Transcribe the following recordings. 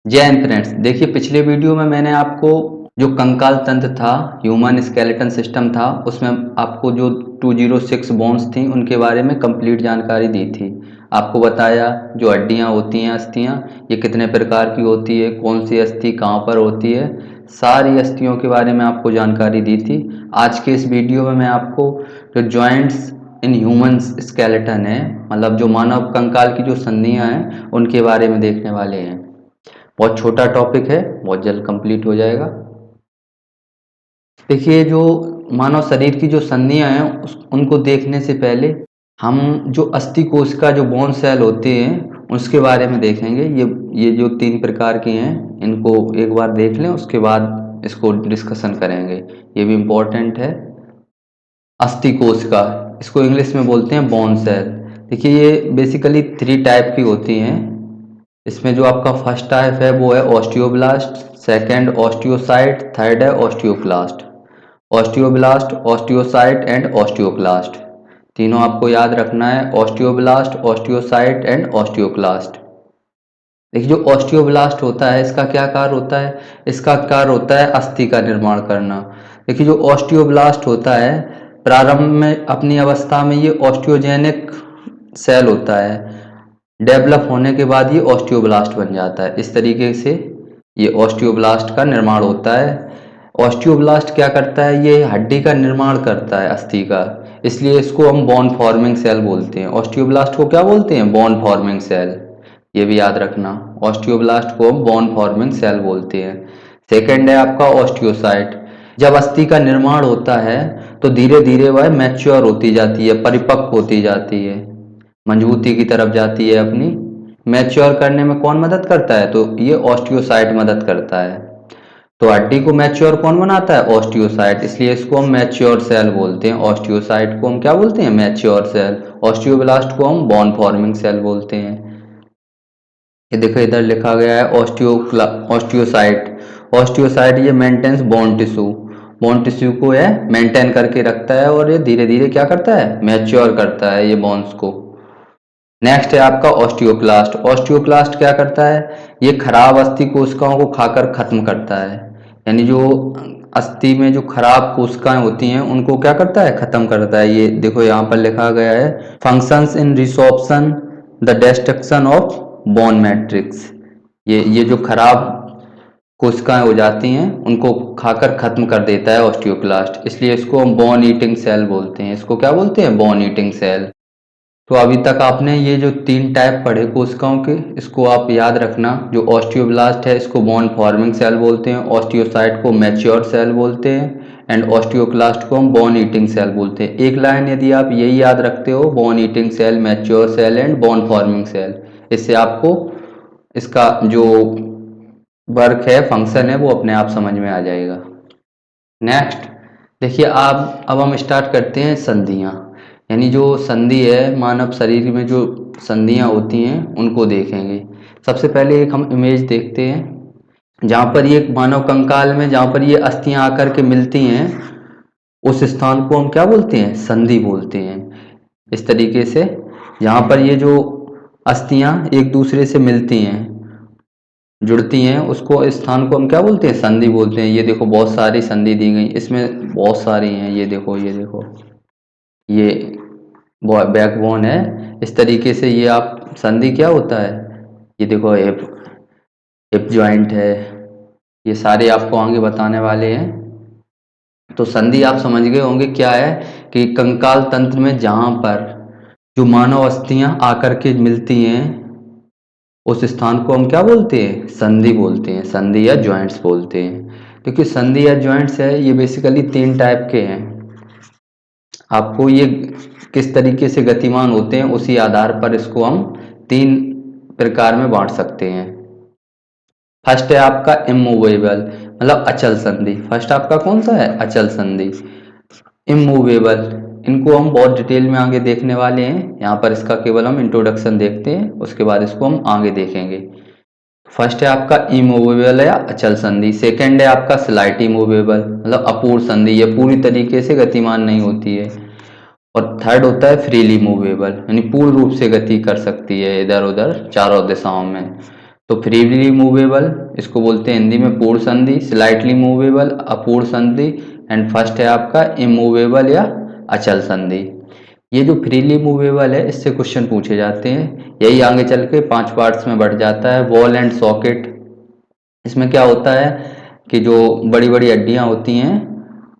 जय हिंद फ्रेंड्स। देखिए, पिछले वीडियो में मैंने आपको जो कंकाल तंत्र था, ह्यूमन स्केलेटन सिस्टम था, उसमें आपको जो 206 बोन्स थी उनके बारे में कंप्लीट जानकारी दी थी। आपको बताया जो हड्डियां होती हैं, अस्थियां, ये कितने प्रकार की होती है, कौन सी अस्थि कहाँ पर होती है, सारी अस्थियों के बारे में आपको जानकारी दी थी। आज के इस वीडियो में मैं आपको जो जॉइंट्स इन ह्यूमन स्केलेटन है, मतलब जो मानव कंकाल की जो संधियां हैं, उनके बारे में देखने वाले हैं। बहुत छोटा टॉपिक है, बहुत जल्द कंप्लीट हो जाएगा। देखिए, जो मानव शरीर की जो संधियां हैं उनको देखने से पहले हम जो अस्थि कोश का जो बोन सेल होते हैं उसके बारे में देखेंगे। ये जो 3 प्रकार के हैं, इनको एक बार देख लें, उसके बाद इसको डिस्कशन करेंगे। ये भी इम्पोर्टेंट है। अस्थि कोश का, इसको इंग्लिश में बोलते हैं बोन सेल। देखिए, ये बेसिकली 3 टाइप की होती हैं। इसमें जो आपका फर्स्ट टाइप है वो है ऑस्टियोब्लास्ट, सेकंड ऑस्टियोसाइट, थर्ड है osteoclast. Osteoblast, osteocyte and osteoclast, तीनों आपको याद रखना है। Osteoblast, osteocyte and osteoclast. देखिए, जो ऑस्टियोब्लास्ट होता है इसका क्या कार्य होता है? इसका कार्य होता है अस्थि का निर्माण करना। देखिए, जो ऑस्टियोब्लास्ट होता है, प्रारंभ में अपनी अवस्था में ये ऑस्टियोजेनिक सेल होता है। डेवलप होने के बाद ये ऑस्टियोब्लास्ट बन जाता है। इस तरीके से ये ऑस्टियोब्लास्ट का निर्माण होता है। ऑस्टियोब्लास्ट क्या करता है? ये हड्डी का निर्माण करता है, अस्थि का। इसलिए इसको हम बोन फॉर्मिंग सेल बोलते हैं। ऑस्टियोब्लास्ट को क्या बोलते हैं? Bone forming cell. ये भी याद रखना, ऑस्टियोब्लास्ट को हम बोन फॉर्मिंग सेल बोलते हैं। सेकेंड है आपका ऑस्टियोसाइट। जब अस्थि का निर्माण होता है तो धीरे धीरे वह मैच्योर होती जाती है, परिपक्व होती जाती है, मजबूती की तरफ जाती है अपनी। मैच्योर करने में कौन मदद करता है? तो ये ऑस्टियोसाइट मदद करता है। तो हड्डी को मैच्योर कौन बनाता है? ऑस्टियोसाइट। इसलिए इसको हम मैच्योर सेल बोलते हैं। ऑस्टियोसाइट को हम क्या बोलते हैं? Mature cell. ऑस्टियोब्लास्ट को हम बोन फॉर्मिंग सेल बोलते हैं। ये देखो, इधर लिखा गया है ऑस्टियोसाइट। ऑस्टियोसाइट ये maintains bone tissue, bone tissue को यह मेंटेन करके रखता है और ये धीरे धीरे क्या करता है? मैच्योर करता है ये बोन्स को। नेक्स्ट है आपका ऑस्टियोक्लास्ट। ऑस्टियोक्लास्ट क्या करता है? ये खराब अस्थि कोशिकाओं को खाकर खत्म करता है। यानी जो अस्थि में जो खराब कोशिकाएं होती हैं उनको क्या करता है? खत्म करता है। ये देखो, यहाँ पर लिखा गया है functions in resorption the destruction of bone matrix. ये जो खराब कोशिकाएं हो जाती हैं उनको खाकर खत्म कर देता है ऑस्टियोक्लास्ट। इसलिए इसको हम बोन ईटिंग सेल बोलते हैं। इसको क्या बोलते हैं? Bone eating cell. तो अभी तक आपने ये जो 3 टाइप पढ़े कोशिकाओं के, इसको आप याद रखना। जो ऑस्टियोब्लास्ट है इसको बोन फॉर्मिंग सेल बोलते हैं, ऑस्टियोसाइट को मैच्योर सेल बोलते हैं एंड ऑस्टियोक्लास्ट को हम बोन ईटिंग सेल बोलते हैं। एक लाइन यदि आप यही याद रखते हो, bone eating cell, mature cell and bone forming cell, इससे आपको इसका जो वर्क है, फंक्शन है, वो अपने आप समझ में आ जाएगा। नेक्स्ट देखिए, आप अब हम स्टार्ट करते हैं संधियाँ। यानी जो संधि है, मानव शरीर में जो संधियाँ होती हैं उनको देखेंगे। सबसे पहले एक हम इमेज देखते हैं जहाँ पर ये मानव कंकाल में जहाँ पर ये अस्थियाँ आकर के मिलती हैं, उस स्थान को हम क्या बोलते हैं? संधि बोलते हैं। इस तरीके से यहाँ पर ये जो अस्थियाँ एक दूसरे से मिलती हैं, जुड़ती हैं, उसको स्थान को हम क्या बोलते हैं? संधि बोलते हैं। ये देखो, बहुत सारी संधि दी गई, इसमें बहुत सारी हैं। ये देखो, ये देखो, ये बैकबोन है। इस तरीके से ये आप संधि क्या होता है? ये देखो, हिप हिप जॉइंट है। ये सारे आपको आगे बताने वाले हैं। तो संधि आप समझ गए होंगे क्या है, कि कंकाल तंत्र में जहाँ पर जो मानव अस्थियां आकर के मिलती हैं, उस स्थान को हम क्या बोलते हैं? संधि बोलते हैं। संधि या जॉइंट्स बोलते हैं। क्योंकि संधि या जॉइंट्स है, ये बेसिकली 3 टाइप के हैं। आपको ये किस तरीके से गतिमान होते हैं उसी आधार पर इसको हम 3 प्रकार में बांट सकते हैं। फर्स्ट है आपका इमूवेबल, मतलब अचल संधि। फर्स्ट आपका कौन सा है? अचल संधि। इमूवेबल, इनको हम बहुत डिटेल में आगे देखने वाले हैं। यहाँ पर इसका केवल हम इंट्रोडक्शन देखते हैं, उसके बाद इसको हम आगे देखेंगे। फर्स्ट है आपका इमूवेबल या अचल संधि। सेकंड है आपका स्लाइट इमूवेबल, मतलब अपूर्ण संधि, ये पूरी तरीके से गतिमान नहीं होती है। और थर्ड होता है फ्रीली मूवेबल, यानी पूर्ण रूप से गति कर सकती है इधर उधर चारों दिशाओं में। तो फ्रीली मूवेबल इसको बोलते हैं हिंदी में पूर्ण संधि, स्लाइटली मूवेबल अपूर्ण संधि, एंड फर्स्ट है आपका इमूवेबल या अचल संधि। ये जो फ्रीली मूवेबल है इससे क्वेश्चन पूछे जाते हैं, यही आगे चल के 5 पार्ट्स में बढ़ जाता है। बॉल एंड सॉकेट, इसमें क्या होता है कि जो बड़ी बड़ी हड्डियां होती हैं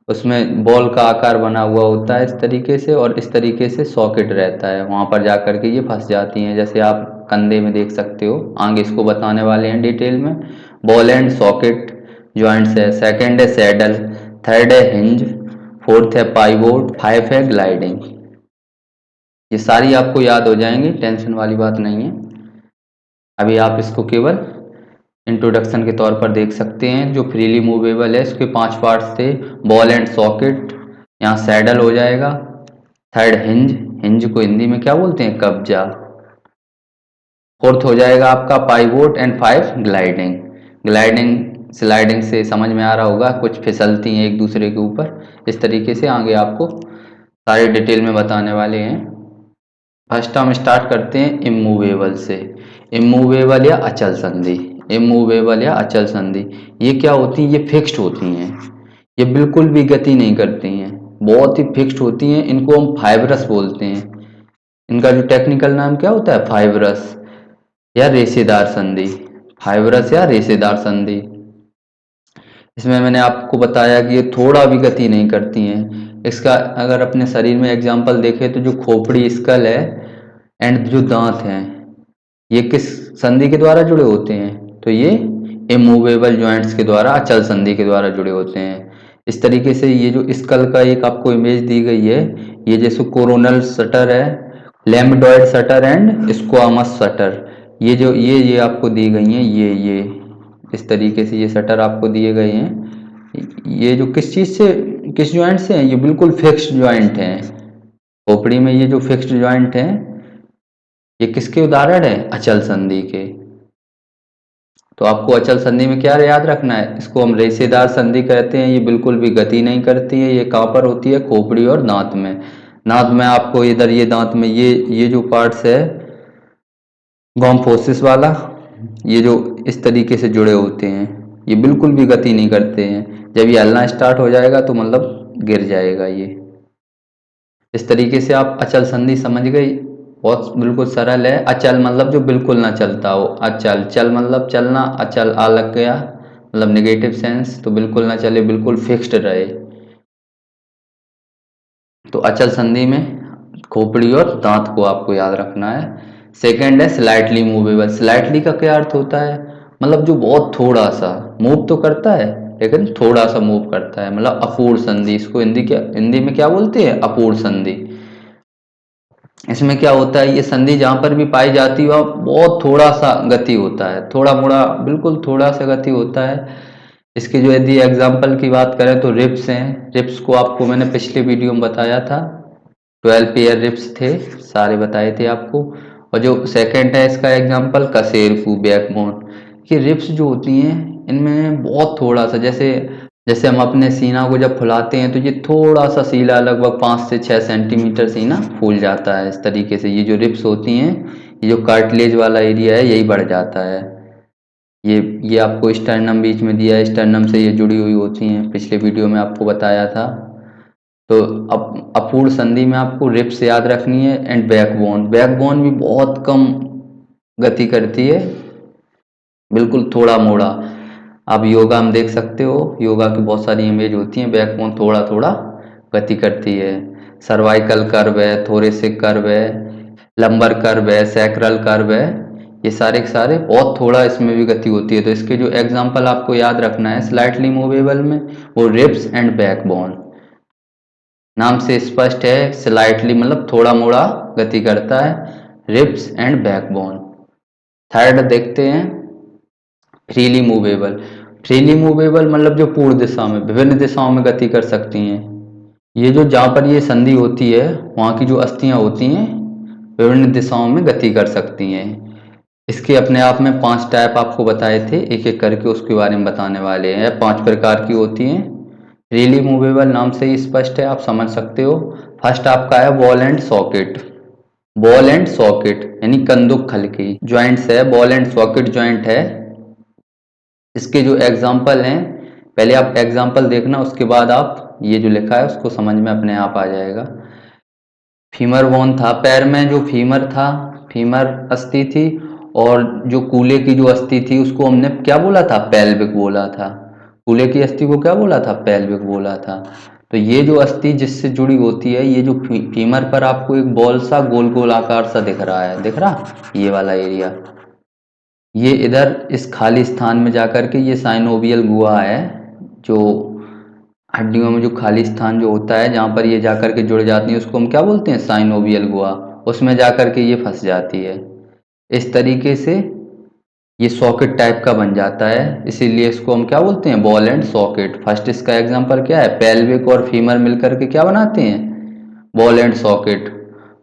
उसमें बॉल का आकार बना हुआ होता है इस तरीके से, और इस तरीके से सॉकेट रहता है, वहाँ पर जा कर के ये फंस जाती हैं, जैसे आप कंधे में देख सकते हो। आगे इसको बताने वाले हैं डिटेल में। बॉल एंड सॉकेट जॉइंट्स है, सेकंड है सैडल, थर्ड है हिंज, फोर्थ है पाइवोट, 5 है ग्लाइडिंग। ये सारी आपको याद हो जाएंगी, टेंशन वाली बात नहीं है। अभी आप इसको केवल इंट्रोडक्शन के तौर पर देख सकते हैं। जो फ्रीली मूवेबल है इसके 5 पार्ट्स थे, बॉल एंड सॉकेट, यहाँ सैडल हो जाएगा, थर्ड हिंज, हिंज को हिंदी में क्या बोलते हैं, कब्जा, फोर्थ हो जाएगा आपका pivot, and 5 gliding. Gliding sliding से समझ में आ रहा होगा, कुछ फिसलती हैं एक दूसरे के ऊपर, इस तरीके से आगे आपको सारे डिटेल में बताने वाले हैं। फर्स्ट हम स्टार्ट करते हैं इमूवेबल से। इमूवेबल या अचल संधि, इमूवेबल या अचल संधि ये क्या होती हैं, ये फिक्स्ड होती हैं, ये बिल्कुल भी गति नहीं करती हैं, बहुत ही फिक्स्ड होती हैं। इनको हम फाइब्रस बोलते हैं। इनका जो टेक्निकल नाम क्या होता है, फाइब्रस या रेशेदार संधि, फाइब्रस या रेशेदार संधि। इसमें मैंने आपको बताया कि ये थोड़ा भी गति नहीं करती हैं। इसका अगर अपने शरीर में एग्जाम्पल देखें तो जो खोपड़ी स्कल है एंड जो दांत हैं ये किस संधि के द्वारा जुड़े होते हैं, तो ये इमूवेबल जॉइंट्स के द्वारा, अचल संधि के द्वारा जुड़े होते हैं। इस तरीके से ये जो स्कल का एक आपको इमेज दी गई है, ये जैसे कोरोनल शटर है, लैम्बडॉयड शटर एंड स्क्वामस शटर, ये जो ये आपको दी गई हैं, ये इस तरीके से ये शटर आपको दिए गए हैं। ये जो किस चीज़ से, किस जॉइंट से हैं, ये बिल्कुल फिक्स्ड जॉइंट हैं। खोपड़ी में ये जो फिक्स्ड जॉइंट हैं ये किसके उदाहरण है, अचल संधि के। तो आपको अचल संधि में क्या याद रखना है, इसको हम रेशेदार संधि कहते हैं। ये बिल्कुल भी गति नहीं करती है। ये कहाँ पर होती है, खोपड़ी और दांत में। दांत में आपको इधर ये दांत में ये जो पार्ट्स है गॉम्फोसिस वाला, ये जो इस तरीके से जुड़े होते हैं, ये बिल्कुल भी गति नहीं करते हैं। जब ये हलना स्टार्ट हो जाएगा तो मतलब गिर जाएगा ये। इस तरीके से आप अचल संधि समझ गई, बहुत बिल्कुल सरल है। अचल मतलब जो बिल्कुल ना चलता हो, अचल, चल मतलब चलना, अचल आ लग गया मतलब नेगेटिव सेंस, तो बिल्कुल ना चले, बिल्कुल फिक्स्ड रहे। तो अचल संधि में खोपड़ी और दांत को आपको याद रखना है। सेकेंड है स्लाइटली मूवेबल। स्लाइटली का क्या अर्थ होता है, मतलब जो बहुत थोड़ा सा मूव तो करता है लेकिन थोड़ा सा मूव करता है, मतलब अपूर्ण संधि। इसको हिंदी में क्या बोलते हैं, अपूर्ण संधि। इसमें क्या होता है, ये संधि जहाँ पर भी पाई जाती है वहाँ बहुत थोड़ा सा गति होता है, थोड़ा मोड़ा, बिल्कुल थोड़ा सा गति होता है। इसके जो यदि एग्जाम्पल की बात करें तो रिप्स हैं। रिप्स को आपको मैंने पिछले वीडियो में बताया था, 12 पेयर रिप्स थे, सारे बताए थे आपको। और जो सेकंड है इसका एग्जाम्पल कशेरुकी, बैकबोन। ये रिप्स जो होती हैं इनमें बहुत थोड़ा सा, जैसे जैसे हम अपने सीना को जब फुलाते हैं तो ये थोड़ा सा सीला, लगभग 5 से 6 सेंटीमीटर सीना फूल जाता है। इस तरीके से ये जो रिप्स होती हैं, ये जो कार्टिलेज वाला एरिया है यही बढ़ जाता है। ये आपको स्टर्नम बीच में दिया है, स्टर्नम से ये जुड़ी हुई होती हैं, पिछले वीडियो में आपको बताया था। तो अब अपूर्ण संधि में आपको रिप्स याद रखनी है एंड बैकबोन। बैकबोन भी बहुत कम गति करती है, बिल्कुल थोड़ा मोड़ा। आप योगा में देख सकते हो, योगा की बहुत सारी इमेज होती हैं, बैकबोन थोड़ा थोड़ा गति करती है। सर्वाइकल कर्व है, थोरेसिक कर्व है, लंबर कर्व है, सैक्रल कर्व है, ये सारे के सारे बहुत थोड़ा इसमें भी गति होती है। तो इसके जो एग्जाम्पल आपको याद रखना है स्लाइटली मूवेबल में, वो रिप्स एंड बैकबोन। नाम से स्पष्ट है, स्लाइटली मतलब थोड़ा मोड़ा गति करता है, रिप्स एंड बैकबोन। थर्ड देखते हैं फ्रीली मूवेबल। फ्रीली मूवेबल मतलब जो पूर्ण दिशा में, विभिन्न दिशाओं में गति कर सकती हैं। ये जो जहाँ पर ये संधि होती है वहाँ की जो अस्थियाँ होती हैं विभिन्न दिशाओं में गति कर सकती हैं। इसके अपने आप में 5 टाइप आपको बताए थे, एक एक करके उसके बारे में बताने वाले हैं। 5 प्रकार की होती हैं। फ्रीली मूवेबल नाम से ही स्पष्ट है, आप समझ सकते हो। फर्स्ट आपका है ball and socket. Ball and socket यानी कंदुक हल्की ज्वाइंट्स है, बॉल एंड सॉकेट ज्वाइंट है। इसके जो एग्जाम्पल हैं, पहले आप एग्जाम्पल देखना, उसके बाद आप ये जो लिखा है उसको समझ में अपने आप आ जाएगा। फीमर बोन था, पैर में जो फीमर था, फीमर अस्थि थी, और जो कूल्हे की जो अस्थि थी उसको हमने क्या बोला था, पेल्विक बोला था। कूल्हे की अस्थि को क्या बोला था, पेल्विक बोला था। तो ये जो अस्थि जिससे जुड़ी होती है, ये जो फीमर पर आपको एक बॉल सा गोल गोल आकार सा दिख रहा है, दिख रहा, ये वाला एरिया, ये इधर इस खाली स्थान में जाकर के ये साइनोवियल गुहा है, जो हड्डियों में जो खाली स्थान जो होता है जहाँ पर ये जाकर के जुड़ जाती है उसको हम क्या बोलते हैं, साइनोवियल गुहा। उसमें जाकर के ये फंस जाती है। इस तरीके से ये सॉकेट टाइप का बन जाता है, इसीलिए इसको हम क्या बोलते हैं, बॉल एंड सॉकेट। फर्स्ट इसका एग्जांपल क्या है, पेल्विक और फीमर मिलकर के क्या बनाते हैं, ball and socket.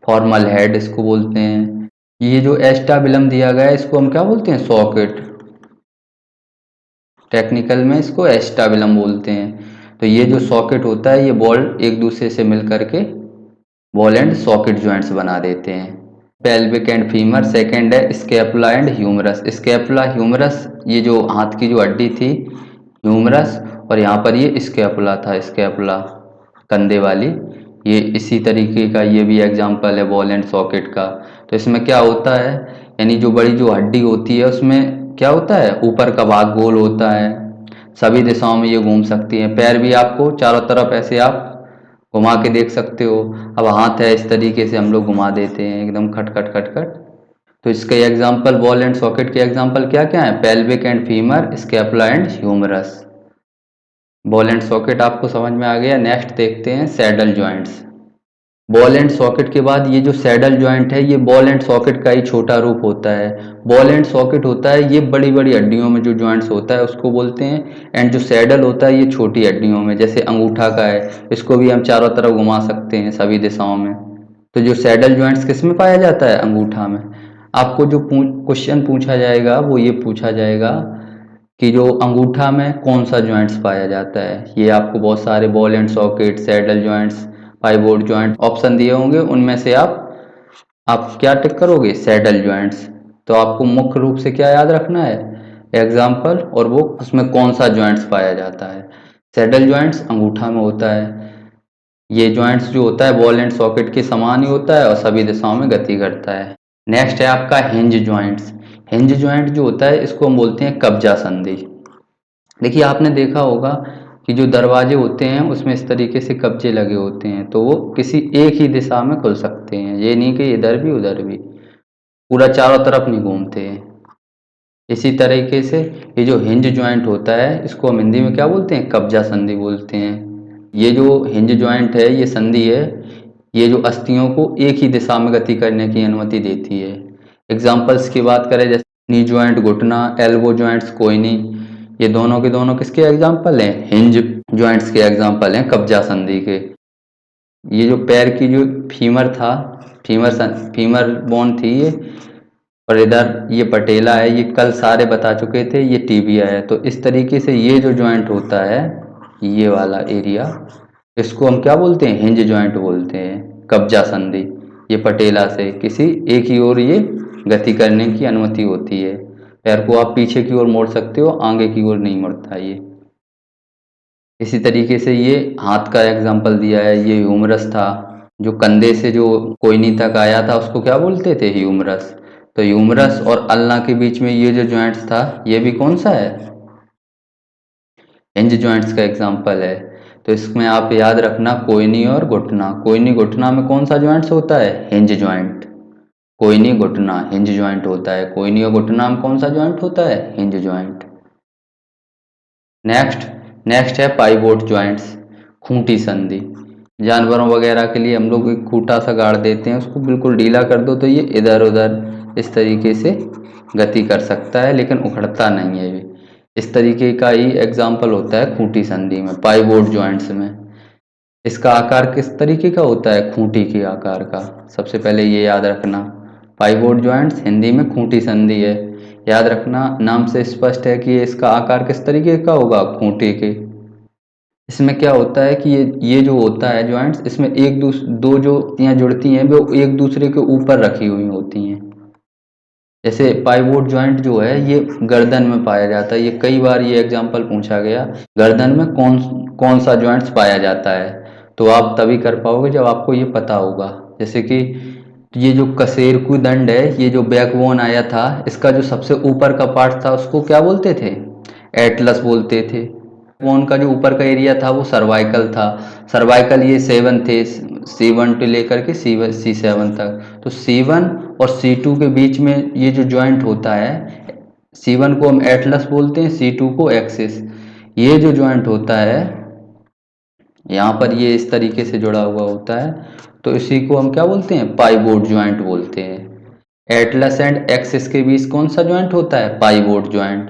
Formal head इसको बोलते हैं। ये जो एस्टाबिलम दिया गया है इसको हम क्या बोलते हैं, सॉकेट। टेक्निकल में इसको एस्टाबिलम बोलते हैं। तो ये जो सॉकेट होता है, ये बॉल एक दूसरे से मिल करके बॉल एंड सॉकेट ज्वाइंट्स बना देते हैं। पेल्विक एंड फीमर, सेकंड है scapula and humerus. Scapula humerus, ये जो हाथ की जो हड्डी थी ह्यूमरस, और यहाँ पर ये स्कैपुला था, स्कैपुला कंधे वाली, ये इसी तरीके का ये भी एग्जाम्पल है बॉल एंड सॉकेट का। तो इसमें क्या होता है, यानी जो बड़ी जो हड्डी होती है उसमें क्या होता है, ऊपर का भाग गोल होता है, सभी दिशाओं में ये घूम सकती है। पैर भी आपको चारों तरफ ऐसे आप घुमा के देख सकते हो। अब हाथ है, इस तरीके से हम लोग घुमा देते हैं एकदम खट खट खट खट। तो इसके एग्जाम्पल बॉल एंड सॉकेट के एग्जाम्पल क्या क्या है, pelvic and femur, scapula and humerus. Ball and socket आपको समझ में आ गया। नेक्स्ट देखते हैं saddle joints. Ball and socket के बाद ये जो सैडल ज्वाइंट है, ये बॉल एंड सॉकेट का ही छोटा रूप होता है। बॉल एंड सॉकेट होता है ये बड़ी बड़ी हड्डियों में जो ज्वाइंट्स होता है उसको बोलते हैं, एंड जो सैडल होता है ये छोटी हड्डियों में, जैसे अंगूठा का है, इसको भी हम चारों तरफ घुमा सकते हैं सभी दिशाओं में। तो जो सैडल ज्वाइंट्स किस में पाया जाता है, अंगूठा में। आपको जो क्वेश्चन पूछा जाएगा वो ये पूछा जाएगा कि जो अंगूठा में कौन सा ज्वाइंट्स पाया जाता है। ये आपको बहुत सारे ball and socket, saddle joints, pivot joint option दिए होंगे, उनमें से आप क्या टिक करोगे, सैडल ज्वाइंट्स। तो आपको मुख्य रूप से क्या याद रखना है, एग्जाम्पल, और वो उसमें कौन सा ज्वाइंट्स पाया जाता है। सैडल ज्वाइंट्स अंगूठा में होता है। ये ज्वाइंट्स जो होता है बॉल एंड सॉकेट के समान ही होता है और सभी दिशाओं में गति करता है। नेक्स्ट है आपका हिंज ज्वाइंट्स। हिंज ज्वाइंट जो होता है इसको हम बोलते हैं कब्जा संधि। देखिए आपने देखा होगा कि जो दरवाजे होते हैं उसमें इस तरीके से कब्जे लगे होते हैं, तो वो किसी एक ही दिशा में खुल सकते हैं, ये नहीं कि इधर भी उधर भी, पूरा चारों तरफ नहीं घूमते हैं। इसी तरीके से ये जो हिंज ज्वाइंट होता है इसको हम हिंदी में क्या बोलते हैं, कब्जा संधि बोलते हैं। ये जो हिंज ज्वाइंट है, ये संधि है, ये जो अस्थियों को एक ही दिशा में गति करने की अनुमति देती है। एग्जाम्पल्स की बात करें, जैसे नी ज्वाइंट घुटना, एल्बो ज्वाइंट्स कोहनी, ये दोनों के दोनों किसके एग्जाम्पल हैं, हिंज ज्वाइंट्स के एग्जाम्पल हैं, कब्जा संधि के। ये जो पैर की जो फीमर था, फीमर बोन थी ये, और इधर ये पटेला है, ये कल सारे बता चुके थे, ये टीबिया है। तो इस तरीके से ये जो ज्वाइंट होता है, ये वाला एरिया, इसको हम क्या बोलते हैं, हिंज ज्वाइंट बोलते हैं, कब्जा संधि। ये पटेला से किसी एक ही ओर ये गति करने की अनुमति होती है। पैर को आप पीछे की ओर मोड़ सकते हो, आगे की ओर नहीं मुड़ता ये। इसी तरीके से ये हाथ का एग्जाम्पल दिया है, ये ह्यूमरस था, जो कंधे से जो कोहनी तक आया था उसको क्या बोलते थे, ह्यूमरस। तो ह्यूमरस और अल्ना के बीच में ये जो ज्वाइंट्स था, ये भी कौन सा है, हिंज ज्वाइंट्स का एग्जाम्पल है। तो इसमें आप याद रखना कोहनी और घुटना। कोहनी घुटना में कौन सा ज्वाइंट्स होता है, हिंज ज्वाइंट। कोहनी घुटना हिंज ज्वाइंट होता है, कोहनी और घुटना में कौन सा ज्वाइंट होता है, हिंज ज्वाइंट। नेक्स्ट नेक्स्ट है पाइवोट ज्वाइंट्स, खूंटी संधि। जानवरों वगैरह के लिए हम लोग एक खूंटा सा गाड़ देते हैं, उसको बिल्कुल ढीला कर दो तो ये इधर उधर इस तरीके से गति कर सकता है, लेकिन उखड़ता नहीं है ये। इस तरीके का ही एग्जाम्पल होता है खूंटी संधि में, पाइवोट ज्वाइंट्स में। इसका आकार किस तरीके का होता है, खूंटी के आकार का, सबसे पहले ये याद रखना। पाइवोट ज्वाइंट्स हिंदी में खूंटी संधि है, याद रखना, नाम से स्पष्ट है कि इसका आकार किस तरीके का होगा, खूंटी के। इसमें क्या होता है कि ये जो होता है जॉइंट्स, इसमें दो जो हड्डियाँ जुड़ती हैं वो एक दूसरे के ऊपर रखी हुई होती हैं। जैसे पाइवोट जॉइंट जो है ये गर्दन में पाया जाता है, ये कई बार ये एग्जाम्पल पूछा गया, गर्दन में कौन कौन सा जॉइंट्स पाया जाता है, तो आप तभी कर पाओगे जब आपको ये पता होगा। जैसे कि ये जो कशेरुकी दंड है, ये जो बैकबोन आया था, इसका जो सबसे ऊपर का पार्ट था उसको क्या बोलते थे, एटलस बोलते थे। बोन का जो ऊपर का एरिया था वो सर्वाइकल था, सर्वाइकल ये 7 थे, C1 से लेकर के C7 तक। तो C1 और C2 के बीच में ये जो जॉइंट होता है, C1 को हम एटलस बोलते हैं, C2 को एक्सिस। ये जो जॉइंट होता है यहाँ पर ये इस तरीके से जुड़ा हुआ होता है, तो इसी को हम क्या बोलते हैं, पाइवोट जॉइंट बोलते हैं। एटलस एंड एक्सिस के बीच कौन सा जॉइंट होता है, पाइवोट जॉइंट।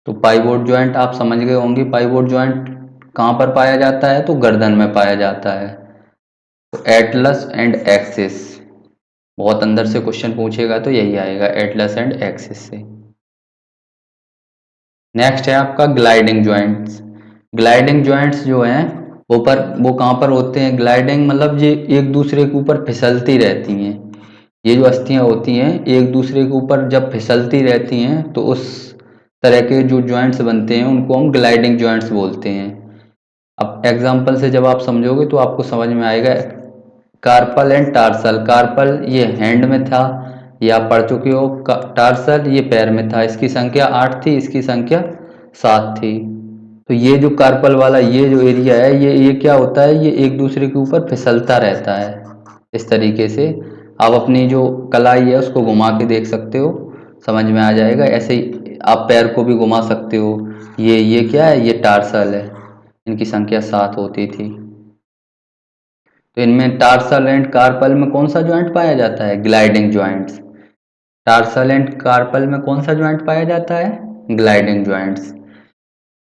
तो पाइवोट जॉइंट आप समझ गए होंगे, पाइवोट जॉइंट कहाँ पर पाया जाता है, तो गर्दन में पाया जाता है। तो एटलस एंड एक्सिस, बहुत अंदर से क्वेश्चन पूछेगा तो यही आएगा, एटलस एंड एक्सिस से। नेक्स्ट है आपका ग्लाइडिंग जॉइंट्स। ग्लाइडिंग जॉइंट्स जो हैं वो कहाँ पर होते हैं, ग्लाइडिंग मतलब ये एक दूसरे के ऊपर फिसलती रहती हैं। ये जो अस्थियां होती हैं एक दूसरे के ऊपर जब फिसलती रहती हैं तो उस तरह के जो जॉइंट्स बनते हैं उनको हम ग्लाइडिंग जॉइंट्स बोलते हैं। अब एग्जांपल से जब आप समझोगे तो आपको समझ में आएगा। कार्पल एंड टार्सल, कार्पल ये हैंड में था, ये आप पढ़ चुके हो। टार्सल ये पैर में था, इसकी संख्या 8 थी, इसकी संख्या 7 थी। तो ये जो कार्पल वाला ये जो एरिया है, ये क्या होता है, ये एक दूसरे के ऊपर फिसलता रहता है इस तरीके से। आप अपनी जो कलाई है उसको घुमा के देख सकते हो, समझ में आ जाएगा। ऐसे ही आप पैर को भी घुमा सकते हो। ये क्या है, ये टार्सल है, इनकी संख्या 7 होती थी। तो इनमें टार्सल एंड कार्पल में कौन सा ज्वाइंट पाया जाता है, gliding joints. Tarsal and carpal में कौन सा ज्वाइंट पाया जाता है, ग्लाइडिंग ज्वाइंट्स।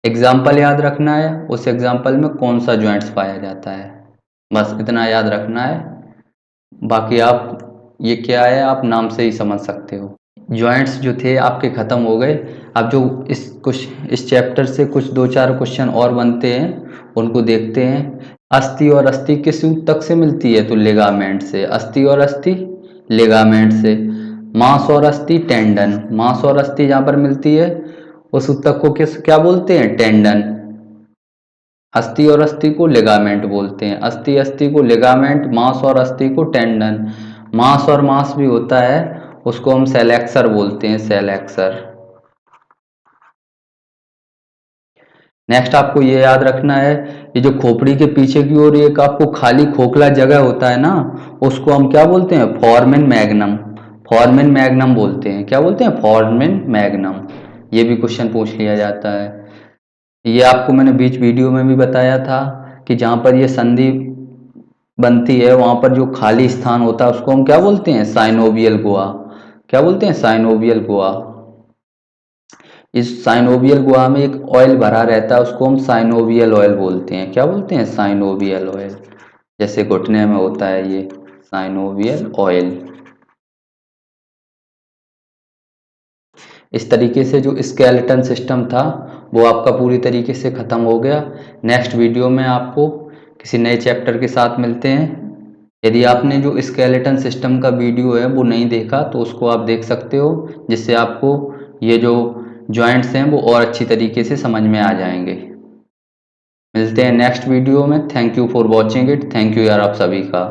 एग्जाम्पल याद रखना है, उस एग्जाम्पल में कौन सा ज्वाइंट्स पाया जाता है, बस इतना याद रखना है। बाकी आप ये क्या है आप नाम से ही समझ सकते हो। जॉइंट्स जो थे आपके ख़त्म हो गए। अब जो इस चैप्टर से कुछ 2-4 क्वेश्चन और बनते हैं उनको देखते हैं। अस्थि और अस्थि किस ऊतक से मिलती है, तो लिगामेंट से। अस्थि और अस्थि लिगामेंट से। मांस और अस्थि टेंडन, मांस और अस्थि जहाँ पर मिलती है उस ऊतक को क्या बोलते हैं, टेंडन। अस्थि और अस्थि को लिगामेंट बोलते हैं, अस्थि अस्थि को लिगामेंट, मांस और अस्थि को टेंडन। मांस और मांस भी होता है, उसको हम सेलेक्सर बोलते हैं, सेलेक्सर। नेक्स्ट आपको ये याद रखना है, ये जो खोपड़ी के पीछे की ओर एक आपको खाली खोखला जगह होता है ना, उसको हम क्या बोलते हैं, फॉर्मेन मैग्नम। फॉर्मेन मैग्नम बोलते हैं, क्या बोलते हैं, फॉर्मेन मैग्नम। ये भी क्वेश्चन पूछ लिया जाता है। ये आपको मैंने बीच वीडियो में भी बताया था कि जहाँ पर ये संधि बनती है वहाँ पर जो खाली स्थान होता है उसको हम क्या बोलते हैं, साइनोवियल गुहा। क्या बोलते हैं, साइनोवियल गुहा। इस साइनोवियल गुहा में एक ऑयल भरा रहता है, उसको हम साइनोवियल ऑयल बोलते हैं। क्या बोलते हैं, साइनोवियल ऑयल। जैसे घुटने में होता है ये साइनोवियल ऑयल। इस तरीके से जो स्केलेटन सिस्टम था वो आपका पूरी तरीके से ख़त्म हो गया। नेक्स्ट वीडियो में आपको किसी नए चैप्टर के साथ मिलते हैं। यदि आपने जो स्केलेटन सिस्टम का वीडियो है वो नहीं देखा तो उसको आप देख सकते हो, जिससे आपको ये जो जॉइंट्स हैं वो और अच्छी तरीके से समझ में आ जाएंगे। मिलते हैं नेक्स्ट वीडियो में। Thank you for watching it. Thank you यार आप सभी का।